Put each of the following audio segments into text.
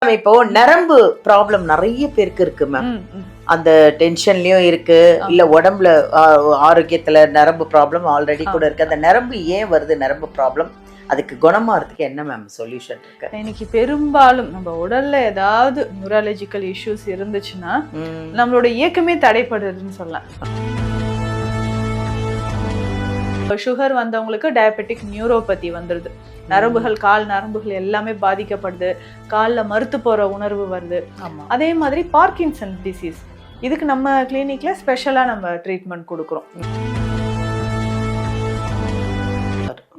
Ma'am இப்போ நரம்பு problem நிறைய பேருக்கு இருக்கு மேம். அந்த டென்ஷன்லயும் இருக்கு, இல்ல உடம்புல ஆரோக்கியத்துல நரம்பு ப்ராப்ளம் ஆல்ரெடி கூட இருக்கு. அந்த நரம்பு ஏன் வருது, நரம்பு ப்ராப்ளம், அதுக்கு குணமாறதுக்கு என்ன மேம் சொல்யூஷன் இருக்கு? இன்னைக்கு பெரும்பாலும் நம்ம உடல்ல ஏதாவது நியூரலாஜிக்கல் இஷ்யூஸ் இருந்துச்சுன்னா நம்மளோட இயக்கமே தடைப்படுதுன்னு சொல்லலாம். சுகர் வந்தவங்களுக்கு டயபெட்டிக் நியூரோபதி வந்துடுது. நரம்புகள், கால் நரம்புகள் எல்லாமே பாதிக்கப்படுது. காலில் மறுத்து போற உணர்வு வருது. அதே மாதிரி பார்க்கின்சன் டிசீஸ், இதுக்கு நம்ம கிளினிக்ல ஸ்பெஷலா நம்ம ட்ரீட்மெண்ட் கொடுக்குறோம்.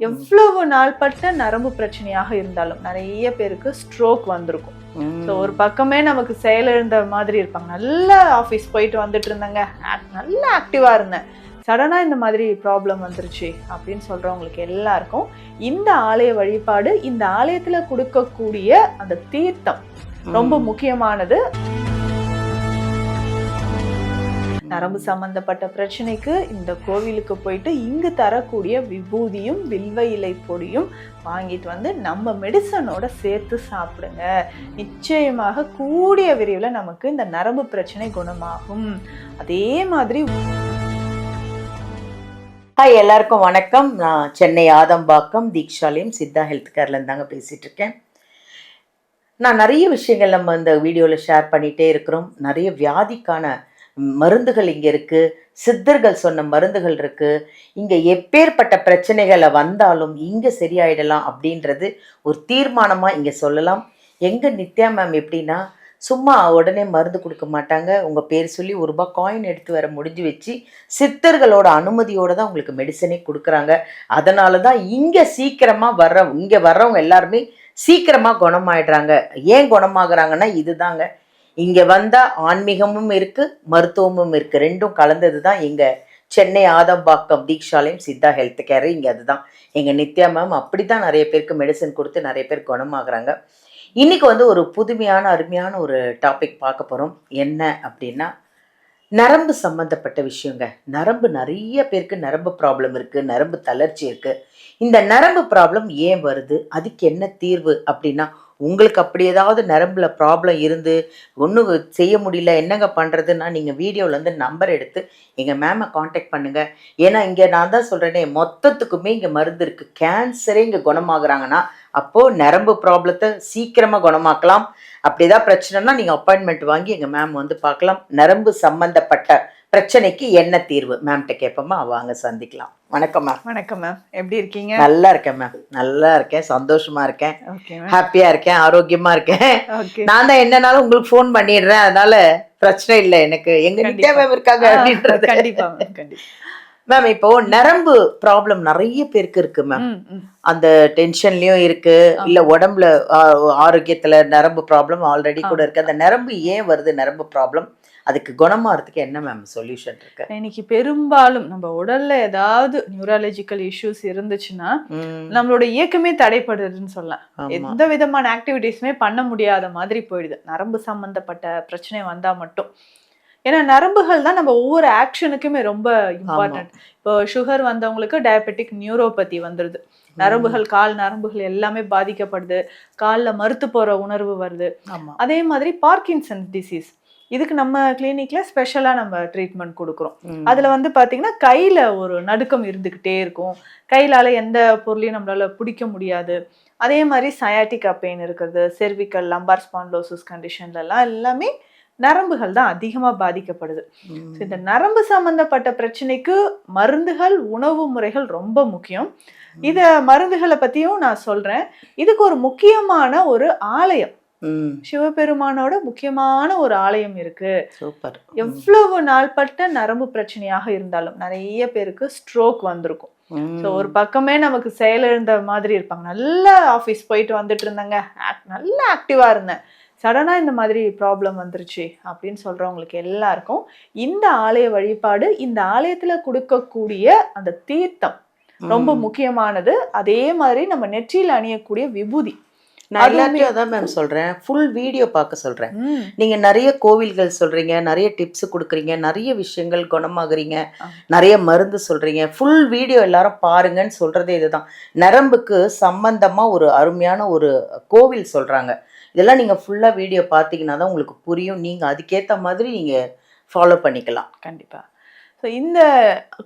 எவ்வளவு நாள்பட்ட நரம்பு பிரச்சனையாக இருந்தாலும் நிறைய பேருக்கு ஸ்ட்ரோக் வந்திருக்கும். ஸோ ஒரு பக்கமே நமக்கு செயலிழந்த மாதிரி இருப்பாங்க. நல்ல ஆஃபீஸ் போயிட்டு வந்துட்டு இருந்தாங்க, நல்ல ஆக்டிவா இருந்தேன், சடனா இந்த மாதிரி ப்ராப்ளம் வந்துருச்சு அப்படின்னு சொல்றவங்களுக்கு எல்லாருக்கும் இந்த ஆலய வழிபாடு, இந்த ஆலயத்துல கொடுக்கக்கூடிய அந்த தீர்த்தம் ரொம்ப முக்கியமானது. நரம்பு சம்பந்தப்பட்ட பிரச்சனைக்கு இந்த கோவிலுக்கு போயிட்டு இங்கு தரக்கூடிய விபூதியும் வில்வ இலை பொடியும் வாங்கிட்டு வந்து நம்ம மெடிசனோட சேர்த்து சாப்பிடுங்க. நிச்சயமாக கூடிய விரைவில் நமக்கு இந்த நரம்பு பிரச்சனை குணமாகும். அதே மாதிரி ஹாய், எல்லாருக்கும் வணக்கம். நான் சென்னை ஆதம்பாக்கம் தீக்ஷாலயம் சித்தா ஹெல்த் கேர்ல இருந்தாங்க பேசிட்டு இருக்கேன். நான் நிறைய விஷயங்கள் நம்ம இந்த வீடியோவில் ஷேர் பண்ணிகிட்டே இருக்கிறோம். நிறைய வியாதிக்கான மருந்துகள் இங்கே இருக்குது, சித்தர்கள் சொன்ன மருந்துகள் இருக்குது. இங்கே எப்பேற்பட்ட பிரச்சனைகளை வந்தாலும் இங்கே சரியாயிடலாம் அப்படின்றது ஒரு தீர்மானமாக இங்கே சொல்லலாம். எங்கள் நித்யா மேம் எப்படின்னா, சும்மா உடனே மருந்து கொடுக்க மாட்டாங்க. உங்கள் பேர் சொல்லி ₹1 காயின் எடுத்து வர முடிஞ்சு வச்சு சித்தர்களோட அனுமதியோடு தான் உங்களுக்கு மெடிசனே கொடுக்குறாங்க. அதனால தான் இங்கே சீக்கிரமாக இங்கே வர்றவங்க எல்லாருமே சீக்கிரமாக குணமாயிடுறாங்க. ஏன் குணமாகறாங்கன்னா இதுதாங்க, இங்கே வந்தால் ஆன்மீகமும் இருக்குது, மருத்துவமும் இருக்குது, ரெண்டும் கலந்தது தான் எங்கள் சென்னை ஆதம்பாக்கம் தீக்ஷாலயம் சித்தா ஹெல்த் கேர். இங்கே அதுதான் எங்கள் நித்யா மேம். அப்படி தான் நிறைய பேருக்கு மெடிசன் கொடுத்து நிறைய பேர் குணமாகறாங்க. இன்றைக்கி ஒரு புதுமையான அருமையான ஒரு டாபிக் பார்க்க போகிறோம். என்ன அப்படின்னா, நரம்பு சம்மந்தப்பட்ட விஷயங்க. நரம்பு நிறைய பேருக்கு நரம்பு ப்ராப்ளம் இருக்குது, நரம்பு தளர்ச்சி இருக்குது. இந்த நரம்பு ப்ராப்ளம் ஏன் வருது, அதுக்கு என்ன தீர்வு அப்படின்னா, உங்களுக்கு அப்படி ஏதாவது நரம்பில் ப்ராப்ளம் இருந்து ஒன்றும் செய்ய முடியல, என்னங்க பண்ணுறதுன்னா நீங்கள் வீடியோவிலேருந்து நம்பர் எடுத்து எங்கள் மேமை காண்டாக்ட் பண்ணுங்கள். ஏன்னா இங்கே நான் தான் சொல்கிறேனே, மொத்தத்துக்குமே இங்கே மருந்து இருக்குது. கேன்சரே இங்கே குணமாகறாங்கன்னா அப்போது நரம்பு ப்ராப்ளத்தை சீக்கிரமாக குணமாக்கலாம். அப்படி ஏதாவது பிரச்சனைனா நீங்கள் அப்பாயின்மெண்ட் வாங்கி எங்கள் மேம் பார்க்கலாம். நரம்பு சம்மந்தப்பட்ட பிரச்சனைக்கு என்ன தீர்வு மேம்கிட்ட கேட்போமா, வாங்க சந்திக்கலாம். வணக்கம் மேம். வணக்கம் மேம், எப்படி இருக்கீங்க? நல்லா இருக்கேன் மேம், நல்லா இருக்கேன், சந்தோஷமா இருக்கேன், ஹாப்பியா இருக்கேன், ஆரோக்கியமா இருக்கேன். நான் தான் என்னன்னாலும் உங்களுக்கு ஃபோன் பண்ணிடுறேன், அதனால பிரச்சனை இல்லை எனக்கு. எங்க நித்யா மேம் இருக்காங்க அப்படின்றது. கண்டிப்பா மேம் இப்போ நரம்பு ப்ராப்ளம் நிறைய பேருக்கு இருக்கு மேம். அந்த டென்ஷன்லயும் இருக்கு, இல்ல உடம்புல ஆரோக்கியத்துல நரம்பு ப்ராப்ளம் ஆல்ரெடி கூட இருக்கு. அந்த நரம்பு ஏன் வருது, நரம்பு ப்ராப்ளம், அதுக்கு குணமாறதுக்கு என்ன மேம் சொல்யூஷன் இருக்கு? இன்னைக்கு பெரும்பாலும் நம்ம உடல்ல ஏதாவது நியூரலாஜிக்கல் இஷ்யூஸ் இருந்துச்சுன்னா நம்மளோட இயக்கமே தடைப்படுதுன்னு சொல்லலாம். எந்த விதமான ஆக்டிவிட்டிஸுமே பண்ண முடியாத மாதிரி போயிடுது நரம்பு சம்பந்தப்பட்ட பிரச்சனை வந்தா மட்டும். ஏன்னா நரம்புகள் தான் நம்ம ஒவ்வொரு ஆக்ஷனுக்குமே ரொம்ப இம்பார்ட்டன்ட். இப்போ சுகர் வந்தவங்களுக்கு டயபெட்டிக் நியூரோபதி வந்துடுது. நரம்புகள், கால் நரம்புகள் எல்லாமே பாதிக்கப்படுது. காலில் மறுத்து போற உணர்வு வருது. அதே மாதிரி பார்க்கின்சன் டிசீஸ், இதுக்கு நம்ம கிளினிக்ல ஸ்பெஷலா நம்ம ட்ரீட்மெண்ட் கொடுக்குறோம். அதுல பாத்தீங்கன்னா கையில ஒரு நடுக்கம் இருந்துகிட்டே இருக்கும், கையிலால எந்த பொருளையும் நம்மளால பிடிக்க முடியாது. அதே மாதிரி சயாட்டிகா பெயின் இருக்கிறது, செர்விக்கல் லம்பார் ஸ்பான்லோசிஸ் கண்டிஷன்ல எல்லாம் எல்லாமே நரம்புகள் தான் அதிகமா பாதிக்கப்படுது. இந்த நரம்பு சம்பந்தப்பட்ட பிரச்சனைக்கு மருந்துகள், உணவு முறைகள் ரொம்ப முக்கியம். இத மருந்துகளை பத்தியும் நான் சொல்றேன். இதுக்கு ஒரு முக்கியமான ஒரு ஆலயம், சிவபெருமானோட முக்கியமான ஒரு ஆலயம் இருக்கு. சூப்பர். எவ்வளவு நாள்பட்ட நரம்பு பிரச்சனையாக இருந்தாலும் நிறைய பேருக்கு ஸ்ட்ரோக் வந்திருக்கும். ஸோ ஒரு பக்கமே நமக்கு செயலிழந்த மாதிரி இருப்பாங்க. நல்ல ஆஃபீஸ் போயிட்டு வந்துட்டு இருந்தாங்க, நல்ல ஆக்டிவா இருந்தேன், சடனா இந்த மாதிரி ப்ராப்ளம் வந்துருச்சு அப்படின்னு சொல்றவங்களுக்கு எல்லாருக்கும் இந்த ஆலய வழிபாடு, இந்த ஆலயத்துல கொடுக்கக்கூடிய அந்த தீர்த்தம் ரொம்ப முக்கியமானது. அதே மாதிரி நம்ம நெற்றியில் அணியக்கூடிய விபூதி, நான் எல்லாத்தையும் அதான் மேம் சொல்றேன், ஃபுல் வீடியோ பார்க்க சொல்றேன். நீங்க நிறைய கோவில்கள் சொல்றீங்க, நிறைய டிப்ஸ் கொடுக்குறீங்க, நிறைய விஷயங்கள் குணமாகறீங்க, நிறைய மருந்து சொல்றீங்க. ஃபுல் வீடியோ எல்லாரும் பாருங்கன்னு சொல்றதே இதுதான். நரம்புக்கு சம்பந்தமா ஒரு அருமையான ஒரு கோவில் சொல்றாங்க. இதெல்லாம் நீங்கள் ஃபுல்லாக வீடியோ பார்த்தீங்கன்னா தான் உங்களுக்கு புரியும். நீங்கள் அதுக்கேற்ற மாதிரி நீங்கள் ஃபாலோ பண்ணிக்கலாம். கண்டிப்பா. ஸோ இந்த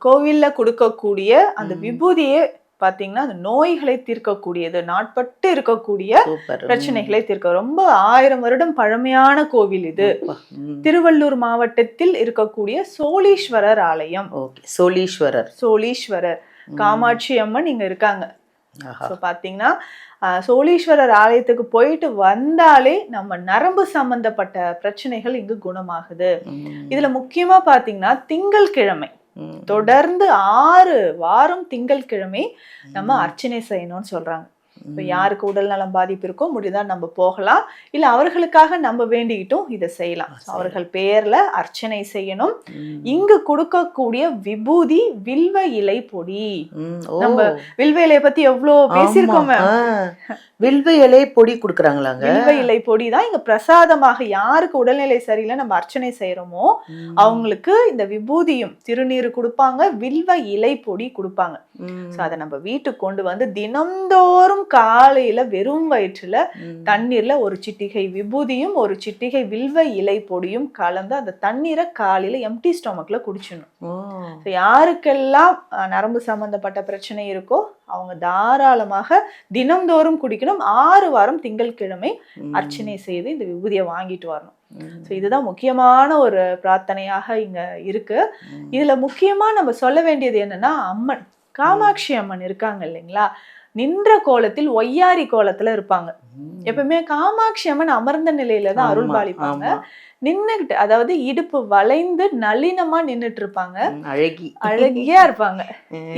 கோவில்ல கொடுக்கக்கூடிய அந்த விபூதியே பாத்தீங்கன்னா அந்த நோய்களை தீர்க்கக்கூடியது, நாட்பட்டு இருக்கக்கூடிய பிரச்சனைகளை தீர்க்க ரொம்ப 1000 வருடம் பழமையான கோவில் இது. திருவள்ளூர் மாவட்டத்தில் இருக்கக்கூடிய சோழீஸ்வரர் ஆலயம். சோழீஸ்வரர் காமாட்சி அம்மன் இங்க இருக்காங்க. பாத்தீங்கன்னா சோழீஸ்வரர் ஆலயத்துக்கு போயிட்டு வந்தாலே நம்ம நரம்பு சம்பந்தப்பட்ட பிரச்சனைகள் இங்கு குணமாகுது. இதுல முக்கியமா பாத்தீங்கன்னா திங்கட்கிழமை தொடர்ந்து 6 வாரம் திங்கட்கிழமை நம்ம அர்ச்சனை செய்யணும்னு சொல்றாங்க. இப்போ யாருக்கு உடல் நலம் பாதிப்பு இருக்கோ முடிந்தா நம்ம போகலாம், இல்ல அவர்களுக்காக நம்ம வேண்டிக்கிட்டும் இதை செய்யலாம். அவர்கள் பெயர்ல அர்ச்சனை செய்யணும். இங்கு கொடுக்கக்கூடிய விபூதி வில்வ இலை பொடி. நம்ம வில்வ இலையை பத்தி எவ்வளவு பேசியிருக்கோமே. வில்வ இலை பொடி கொடுக்குறாங்களாங்க. வில்வ இலை பொடி தான் இங்க பிரசாதமாக யாருக்கு உடல்நிலை சரியில்லை நம்ம அர்ச்சனை செய்யறோமோ அவங்களுக்கு இந்த விபூதியும் திருநீர் கொடுப்பாங்க, வில்வ இலை பொடி கொடுப்பாங்க. அதை நம்ம வீட்டுக்கு கொண்டு வந்து தினம்தோறும் காலையில வெறும் வயிற்றுல தண்ணீர்ல ஒரு சிட்டிகை விபூதியும் ஒரு சிட்டிகை வில்வ இலை பொடியும் கலந்து அந்த தண்ணீரை காலையில எம்டி ஸ்டொமக்ல குடிச்சிடணும். யாருக்கெல்லாம் நரம்பு சம்பந்தப்பட்ட பிரச்சனை இருக்கோ அவங்க தாராளமாக தினம்தோறும் குடிக்கணும். 6 வாரம் திங்கட்கிழமை அர்ச்சனை செய்து இந்த விபூதியை வாங்கிட்டு வரணும். இதுதான் முக்கியமான ஒரு பிரார்த்தனையாக இங்க இருக்கு. இதுல முக்கியமா நம்ம சொல்ல வேண்டியது என்னன்னா, அம்மன் காமாட்சி அம்மன் இருக்காங்க இல்லைங்களா, நின்ற கோலத்தில் ஒய்யாரி கோலத்துல இருப்பாங்க. எப்பவுமே காமாட்சி அம்மன் அமர்ந்த நிலையில தான் அருள் பாலிப்பாங்க. நின்னுகிட்டு, அதாவது இடுப்பு வளைந்து நளினமா நின்னுட்டு இருப்பாங்க, அழகியா இருப்பாங்க.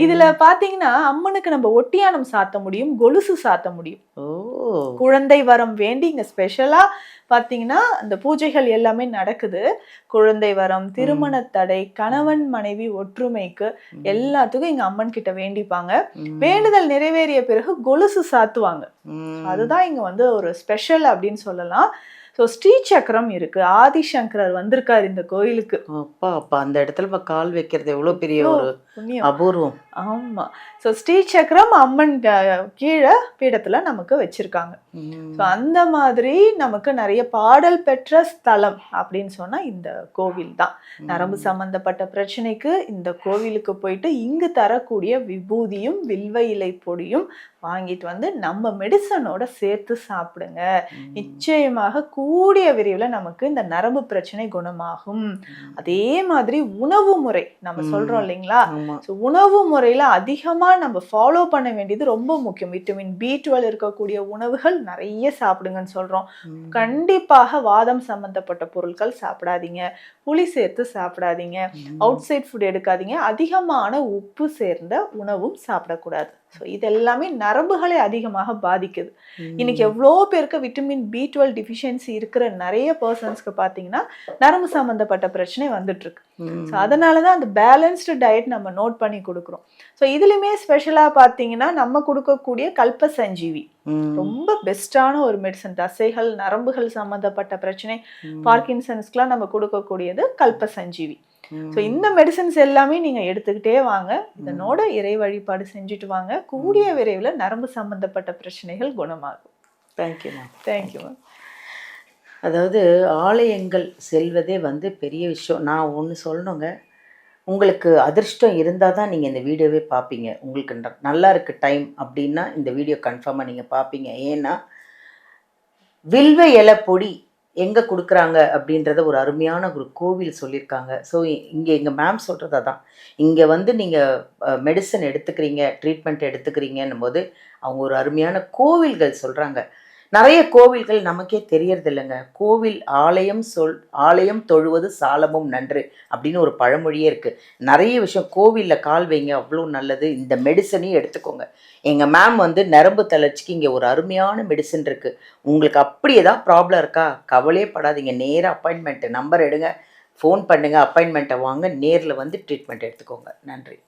இதுல பாத்தீங்கன்னா அம்மனுக்கு நம்ம ஒட்டியானம் சாத்த முடியும், கொலுசு சாத்த முடியும். குழந்தை வரம் வேண்டி இங்க ஸ்பெஷலா பாத்தீங்கன்னா அந்த பூஜைகள் எல்லாமே நடக்குது. குழந்தை வரம், திருமண தடை, கணவன் மனைவி ஒற்றுமைக்கு எல்லாத்துக்கும் இங்க அம்மன் கிட்ட வேண்டிப்பாங்க. வேண்டுதல் நிறைவேறிய பிறகு கொலுசு சாத்துவாங்க. அதுதான் இங்க வந்து ஒரு ஸ்பெஷல் அப்படின்னு சொல்லலாம். ஸோ ஸ்ரீ சக்கரம் இருக்கு. ஆதிசங்கரர் வந்திருக்காரு இந்த கோயிலுக்கு. அப்பா அந்த இடத்துல கால் வைக்கிறது எவ்வளவு பெரிய ஒரு அபூர்வம். ஆமா. ஸோ ஸ்ரீ சக்கரம் அம்மன் கீழே பீடத்துல நமக்கு வச்சிருக்காங்க. ஸோ அந்த மாதிரி நமக்கு நிறைய பாடல் பெற்ற ஸ்தலம் அப்படின்னு சொன்னா இந்த கோவில் தான். நரம்பு சம்பந்தப்பட்ட பிரச்சனைக்கு இந்த கோவிலுக்கு போயிட்டு இங்கு தரக்கூடிய விபூதியும் வில்வ இலை பொடியும் வாங்கிட்டு வந்து நம்ம மெடிசனோட சேர்த்து சாப்பிடுங்க. நிச்சயமாக கூடிய விரைவில் நமக்கு இந்த நரம்பு பிரச்சனை குணமாகும். அதே மாதிரி உணவு முறை நம்ம சொல்றோம் இல்லைங்களா, உணவு முறையில அதிகமா நம்ம ஃபாலோ பண்ண வேண்டியது ரொம்ப முக்கியம். விட்டமின் B12 இருக்கக்கூடிய உணவுகள் நிறைய சாப்பிடுங்கன்னு சொல்றோம். கண்டிப்பாக வாதம் சம்பந்தப்பட்ட பொருட்கள் சாப்பிடாதீங்க, புளி சேர்த்து சாப்பிடாதீங்க, அவுட் சைட் ஃபுட் எடுக்காதீங்க, அதிகமான உப்பு சேர்ந்த உணவும் சாப்பிடக்கூடாது. ஸோ இதெல்லாமே நரம்புகளை அதிகமாக பாதிக்குது. இன்னைக்கு எவ்வளோ பேருக்கு விட்டமின் B12 டிஃபிஷியன்சி இருக்கிற நிறைய பர்சன்ஸ்க்கு பார்த்தீங்கன்னா நரம்பு சம்பந்தப்பட்ட பிரச்சனை வந்துட்டு இருக்கு. ஸோ அதனாலதான் அந்த பேலன்ஸ்டு டயட் நம்ம நோட் பண்ணி கொடுக்குறோம். ஸோ இதுலயுமே ஸ்பெஷலா பார்த்தீங்கன்னா நம்ம கொடுக்கக்கூடிய கல்ப சஞ்சீவி ரொம்ப பெஸ்டான ஒரு மெடிசன். தசைகள் நரம்புகள் சம்பந்தப்பட்ட பிரச்சனை, பார்க்கின்சன்ஸ்க்குலாம் நம்ம கொடுக்கக்கூடியது கல்ப சஞ்சீவி. ஸோ இந்த மெடிசன்ஸ் எல்லாமே நீங்க எடுத்துக்கிட்டே வாங்க, இதனோட இறை வழிபாடு செஞ்சுட்டு வாங்க. கூடிய விரைவில் நரம்பு சம்பந்தப்பட்ட பிரச்சனைகள் குணமாகும். Thank you ma'am. Thank you ma'am. அதாவது ஆலயங்கள் செல்வதே வந்து பெரிய விஷயம். நான் ஒன்று சொல்லணுங்க, உங்களுக்கு அதிர்ஷ்டம் இருந்தால் தான் நீங்கள் இந்த வீடியோவே பார்ப்பீங்க. உங்களுக்கு நல்லா இருக்கு டைம் அப்படின்னா இந்த வீடியோ கன்ஃபார்மாக நீங்கள் பார்ப்பீங்க. ஏன்னா வில்வ இலை பொடி எங்கே கொடுக்குறாங்க அப்படின்றத ஒரு அருமையான ஒரு கோவில் சொல்லியிருக்காங்க. ஸோ இங்கே எங்கள் மேம் சொல்கிறது அதான், இங்கே வந்து நீங்கள் மெடிசன் எடுத்துக்கிறீங்க, ட்ரீட்மெண்ட் எடுத்துக்கிறீங்கன்னும் போது அவங்க ஒரு அருமையான கோவில்கள் சொல்கிறாங்க. நிறைய கோவில்கள் நமக்கே தெரியறது இல்லைங்க. கோவில் ஆலயம் தொழுவது சாலமும் நன்று அப்படின்னு ஒரு பழமொழியே இருக்குது. நிறைய விஷயம் கோவிலில் கால் வைங்க, அவ்வளோ நல்லது. இந்த மெடிசனையும் எடுத்துக்கோங்க. எங்கள் மேம் வந்து நரம்பு தளர்ச்சிக்கு இங்கே ஒரு அருமையான மெடிசன் இருக்குது. உங்களுக்கு அப்படியே தான் ப்ராப்ளம் இருக்கா, கவலையே படாதீங்க. நேராக அப்பாயின்மெண்ட்டு நம்பர் எடுங்க, ஃபோன் பண்ணுங்கள், அப்பாயின்மெண்ட்டை வாங்க, நேரில் வந்து ட்ரீட்மெண்ட் எடுத்துக்கோங்க. நன்றி.